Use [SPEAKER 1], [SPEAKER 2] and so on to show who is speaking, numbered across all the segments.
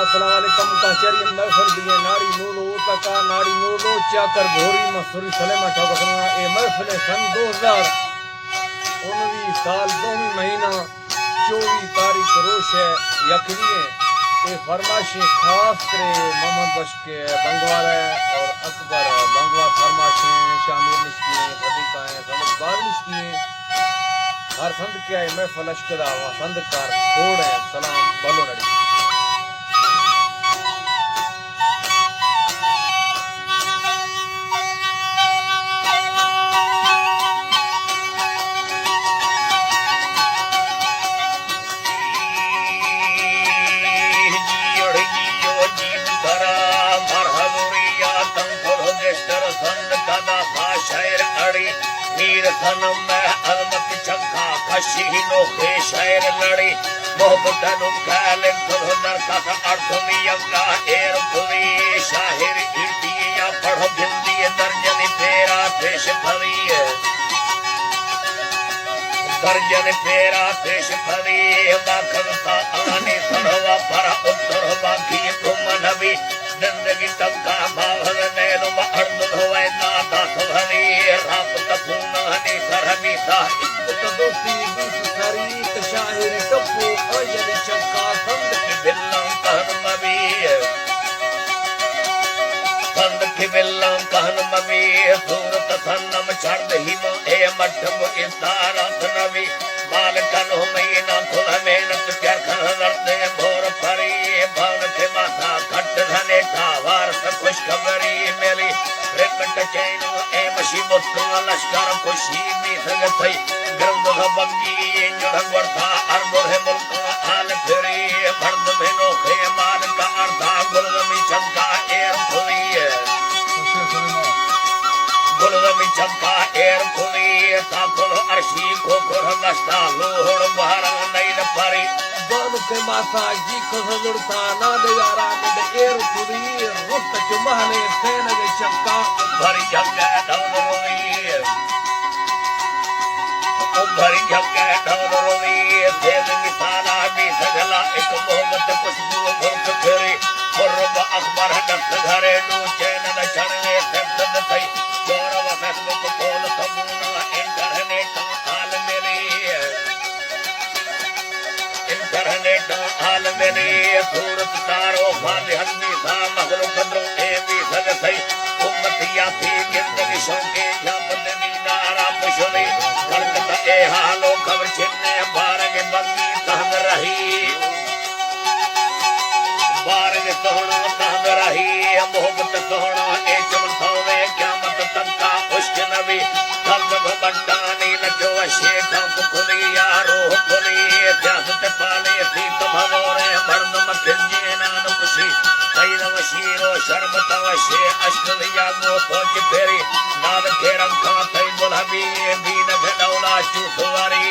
[SPEAKER 1] अस्सलामुअलैकुम कहचरी महफिल दिए नाड़ी नूलो तका नाड़ी नूलो चाकर भोरी मसूरी सलेमा ठोकना ए महफिल सन 2019 साल 2 महीना 24 तारीख रोश है यकरिए ए फरमाइशें खास करे मोहम्मद बश के बंगवार है और अकबर बंगवार फरमाइशें शामिल निश्ती हैं फदीका हैं समझदार निश्ती हैं हर संद क्या है महफिल अशकदा व संदकार खोड़ है सलाम बोलो नड़ी
[SPEAKER 2] मीर सनम में अलमत चंखा खशी नोखे शायर लड़ी मोहब्बत नु काले खुदर का अर्थ नियंगा एर खुदी शाहिर इर्ती या पढ़ो गिंदी दर्जन तेरा पेश फरी दर्जन तेरा पेश फरी बाखर सा आने सरवा पर उत्तर बाकी तुम नबी जिंदगी तबका भावल ने नो अर्द होए ना दास भरी रात तपूना ने सरमी सा
[SPEAKER 1] तदोसी बीस तारीख शाहिर टप्पू अजल चक्का
[SPEAKER 2] संद की बिल्लां कहन मवी संद की बिल्लां कहन मवी सूरत सन्नम छड़ ही मो ए मठम इसारत नवी बालकन हो महीना खुद मेहनत क्या खनर दे भोर फरी भवन के माथा खट धने ठावार से खुशखबरी मिली रिकट चैनो ए मशी मुत्तु लश्कर खुशी में संग थई गर्द बंगी जुड़ वर्था अरबुर है मुल्क हाल फिरी भर्द में नोखे मान का अर्था गुलमी चंका एर खुली गुलमी चंका एर खुली साकुल अर्शी को कुरंगस्ता लोहड़ बहरा नैन परी
[SPEAKER 1] बान के माथा जी को सदुरता ना दे यारा ने एर खुदी रुत चुमहने सेन के चक्का
[SPEAKER 2] भरी जगह डौलरोवी भरी जगह डौलरोवी सेन मिसाला भी सगला एक मोहब्बत खुशबू भुर्क फिरी मुर्ब अकबर दस्त घरे नू चैन न चढ़ने सब्द थई गौरव फेसबुक खोल सबूना इंटरनेट हाल मेरी इंटरनेट हाल मेरी सूरत तारो फातिहन भी सा मखलूक दो ए भी सग थई उम्मतिया थी जिंदगी शौके जाबद दीनारा पुशली कलकत्ता ए हालो खबर छिन्ने बारग बंगी तहन रही बारग सोहना तहन रही मोहब्बत सोहना ए चमथावे क़यामत तक का खुश्क नबी कल्ब बंटानी लजो शेख खुली यारो खुली सियासत पाले थी तुम्हारे मर्द मखिंजे नान खुशी कई वशीरो शरबत वशे अश्किया गो सोच फेरी नाद के रंखा थई बुलहबी बीन घडौला चूसवारी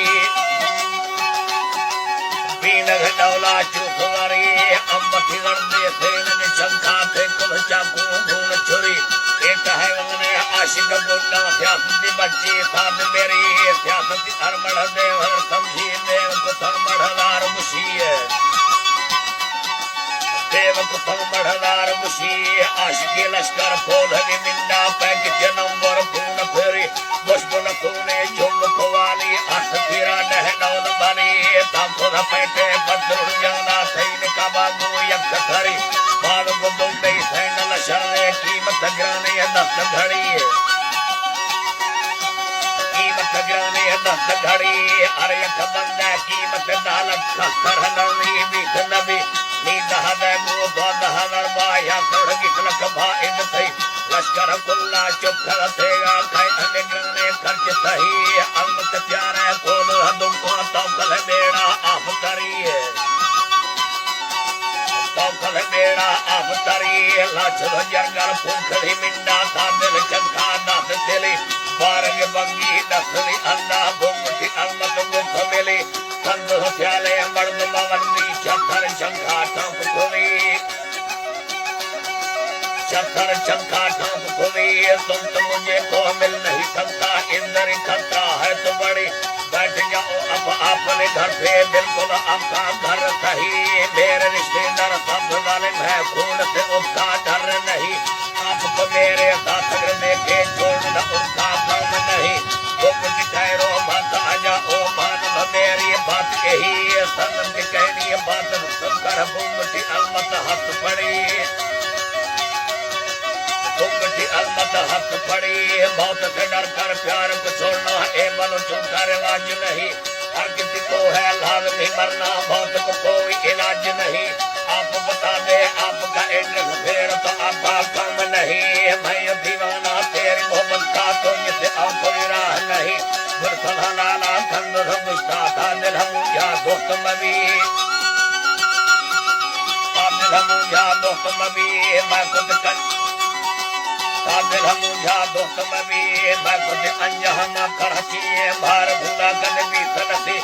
[SPEAKER 2] बीन घडौला चूसवारी अम्बती वर्दे सेन ने शंखा थे कुल चाकू भून छुरी एक है वने आशिक गुंडा सियासती बच्ची साथ मेरी सियासती अरमड़ देव हर समझी देव को समढ़दार मुशी देव को समढ़दार मुशी आशिकी लश्कर फोलनी मिंडा पैक जन्म वर पूर्ण फेरी मुश्बन तूने झुंग खुवाली हस फिरा नहनौन बनी तांपुर पैटे बद्रुड़ जाना सैन का बागू यक खरी बाल गुंडे सैन लशरे कीमत ग्राने दस्त घड़ी कीमत ग्राने दस्त घड़ी अरे यक बंदा कीमत दालत खस्तर नवी बीत नबी नी दहद गो दहद बाया कड़गी तलक भाइद थई लश्कर कुल्ला चुखर थेगा खाए अने ग्राने खर्च सही अलमत प्यारा कोल हदुम को तौकल बेड़ा आफ करी तौकल बेड़ा आफ करी लाचो जंगल फूखली मिंडा सादिल चंखा दास दिली बारग बंगी दसली अल्लाह बुमती अलमत मुख मिली संत हथियाले मर्द मवंदी चक्कर चंखा टंक खुली चक्कर चंखा टंक खुली तुम तो मुझे को मिल नहीं सकता इंदर खतरा है तो बड़ी बैठ जाओ अब अपने घर पे बिल्कुल आपका घर सही मेरे रिश्तेदार सब वाले न उनका काम नहीं घूमट ठहरो मत आजा ओ मानव मेरी बात यही सनम की कहनी बात सुनकर घूमटी अलमत हंस पड़ी घूमटी अलमत हंस पड़ी मौत से डर कर प्यार को छोड़ना ए बनो झूठा रिवाज नहीं हर किसी को है लाजमी मरना मौत को कोई इलाज नहीं आप बता दे आपका एड्रेस फिर तो आपका काम नहीं मैं दीवाना तेरी मोहब्बत का तो ये और कोई राह नहीं बुरसलाना ना खंड रबुस्ता था दिल हम या दोस्त मबी दिल हम या दोस्त मबी मैं खुद कर दिल हम या दोस्त मबी मैं खुद अंजाम कराची बाहर भूला कर भी सनसी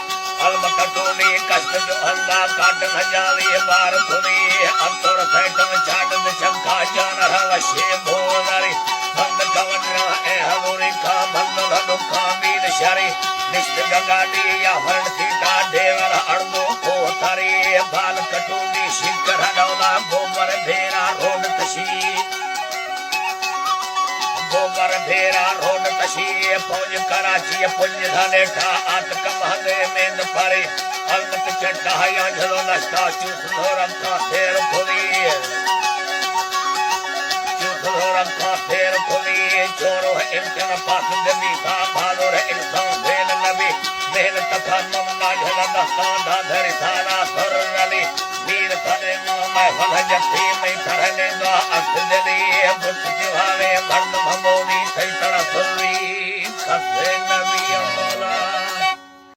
[SPEAKER 2] अलमत टोली कष्ट जो अल्लाह काट न जावे बार खुली अंतर सैतम छाड़ दे शंका जान रवशे भोलारी बंद कवना ए हलोरी का बंद दुखा मीर शरी निष्ठ गंगाडी या हरण सीता देवर अड़दो को तारी बाल कटोली शिकर डौला गोबर भेरा रोड तशी गोबर भेरा रोड तशी फौज कराची पुंज धने ठा आत कमहदे मेंद परे अलमत चट्टा या झलो नष्टा चूस लो रखा फेर खुली चूस लो रखा फेर खुली चोरो है इम्तिन पास जमी था भालो रे इंसान भेल नबी मेहनत था ममना झला दस्ता धाधरी थाना सुर रली वीर थने नो मैं फल जत्ती मैं थरने नो अस दिली बुत जिवावे मर्द भमोनी सही तरह सुन